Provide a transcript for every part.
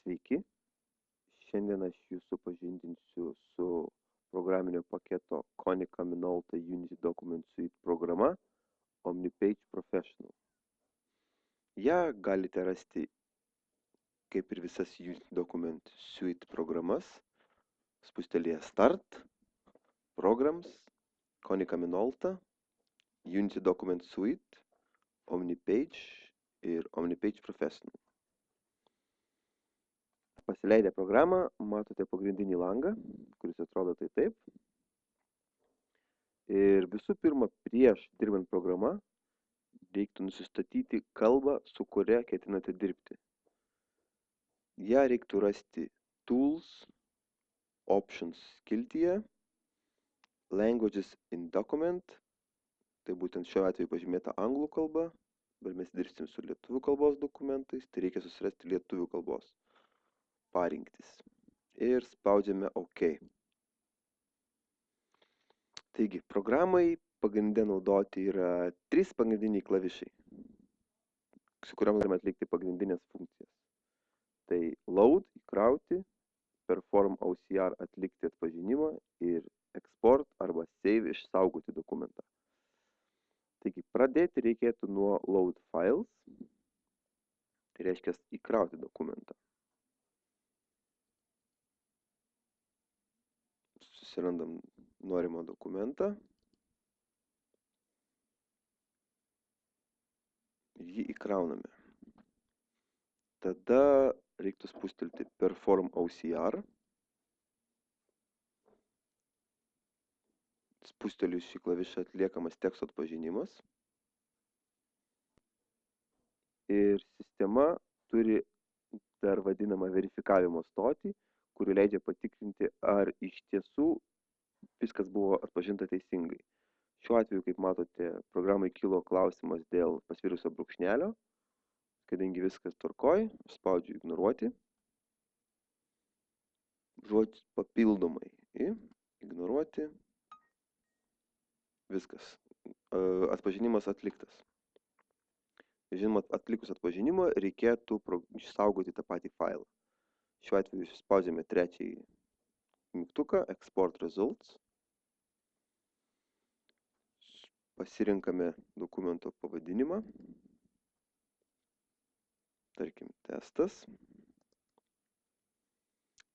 Sveiki, šiandien aš jūs supažindinsiu su programinio paketo Konica Minolta Unity Document Suite programa OmniPage Professional. Ja galite rasti, kaip ir visas Unity Document Suite programas, spustelėje Start, Programs, Konica Minolta, Unity Document Suite, OmniPage ir OmniPage Professional. Pasileidę programą, matote pagrindinį langą, kuris atrodo tai taip. Ir visų pirma, prieš dirbant programą, reiktų nusistatyti kalbą, su kuria ketinate dirbti. Ja reiktų rasti Tools, Options skiltyje, Languages in Document, tai būtent šiuo atveju pažymėta anglų kalba, bet mes dirbsim su lietuvių kalbos dokumentais, tai reikia susirasti lietuvių kalbos parinktis. Ir spaudžiame OK. Taigi, programai pagrindę naudoti yra 3 pagrindiniai klavišai, su kuriam galime atlikti pagrindinės funkcijas. Tai Load įkrauti, Perform OCR atlikti atpažinimą ir Export arba Save išsaugoti dokumentą. Taigi, pradėti reikėtų nuo Load Files, tai reiškia įkrauti dokumentą. Susirandam norimą dokumentą. Jį įkrauname. Tada reiktų spustelti Perform OCR. Spustelius šį klavišą atliekamas teksto atpažinimas. Ir sistema turi dar vadinamą verifikavimo stotį, kuri leidžia patikrinti, ar iš tiesų viskas buvo atpažinta teisingai. Šiuo atveju, kaip matote, programai kilo klausimas dėl pasvirusio brūkšnelio. Kadangi viskas tvarkoj, spaudžiu ignoruoti. Žodis papildomai. Ignoruoti. Viskas. Atpažinimas atliktas. Žinoma, atlikus atpažinimą reikėtų išsaugoti tą patį failą. Šiuo atveju spaudžiame trečiąjį mygtuką Export Results. Pasirinkame dokumento pavadinimą. Tarkim, testas.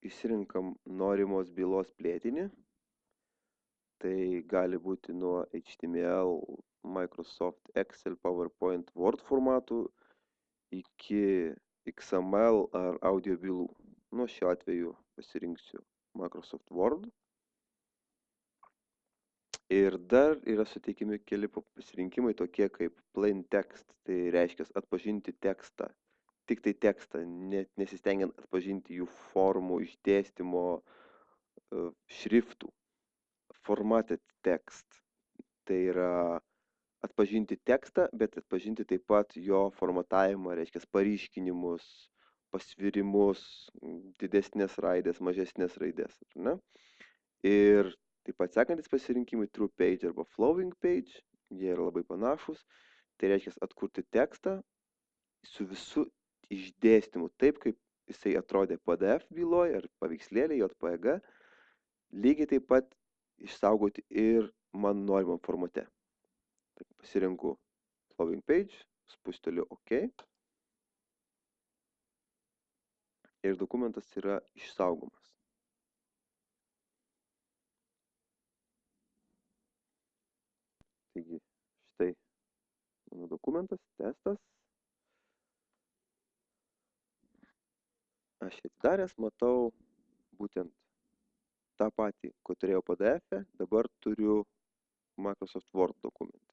Išsirinkam norimos bylos plėtinį. Tai gali būti nuo HTML, Microsoft Excel, PowerPoint, Word formatų iki XML ar audio bylų. Nu, šiuo atveju pasirinksiu Microsoft Word. Ir dar yra suteikiami keli pasirinkimai tokie kaip plain text, tai reiškia atpažinti tekstą, tik tai tekstą, nesistengiant atpažinti jų formų, išdėstymo, šriftų. Formatted text, tai yra atpažinti tekstą, bet atpažinti taip pat jo formatavimą, reiškia paryškinimus, pasvirimus, didesnės raidės, mažesnės raidės. Ne? Ir taip pat sekantis pasirinkimai True Page arba Flowing Page, jie yra labai panašus. Tai reiškia atkurti tekstą su visu išdėstymu, taip kaip jisai atrodė PDF byloje ar paveikslėlė JPG, lygiai taip pat išsaugoti ir man norimam formate. Tai pasirinku Flowing Page, spusteliu OK. Ir dokumentas yra išsaugomas. Taigi, štai mano dokumentas, testas. Aš atidaręs matau būtent tą patį, ko turėjau PDF, dabar turiu Microsoft Word dokumente.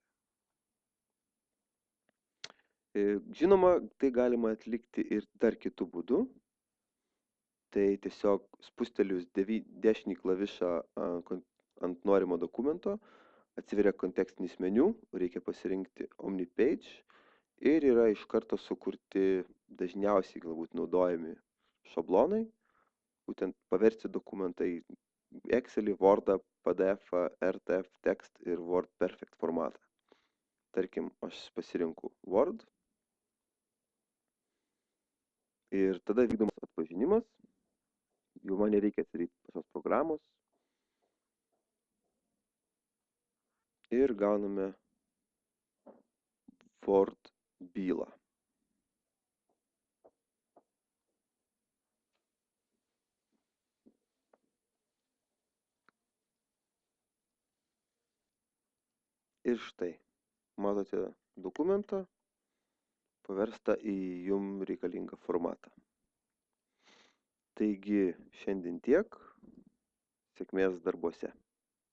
Žinoma, tai galima atlikti ir dar kitų būdų. Tai tiesiog spustelius dešinį klavišą ant norimo dokumento, atsiveria kontekstinis meniu, reikia pasirinkti OmniPage ir yra iš karto sukurti dažniausiai galbūt naudojami šablonai, būtent paversti dokumentą į Excelį, Wordą, PDF, RTF, Text ir Word Perfect formatą. Tarkim, aš pasirinku Word ir tada vykdomas atpažinimas. atpažinimas. Jau man nereikia atsidaryti pačios programos. Ir gauname Word bylą. Ir štai, matote dokumentą paverstą į jum reikalingą formatą. Taigi šiandien tiek. Sėkmės darbuose.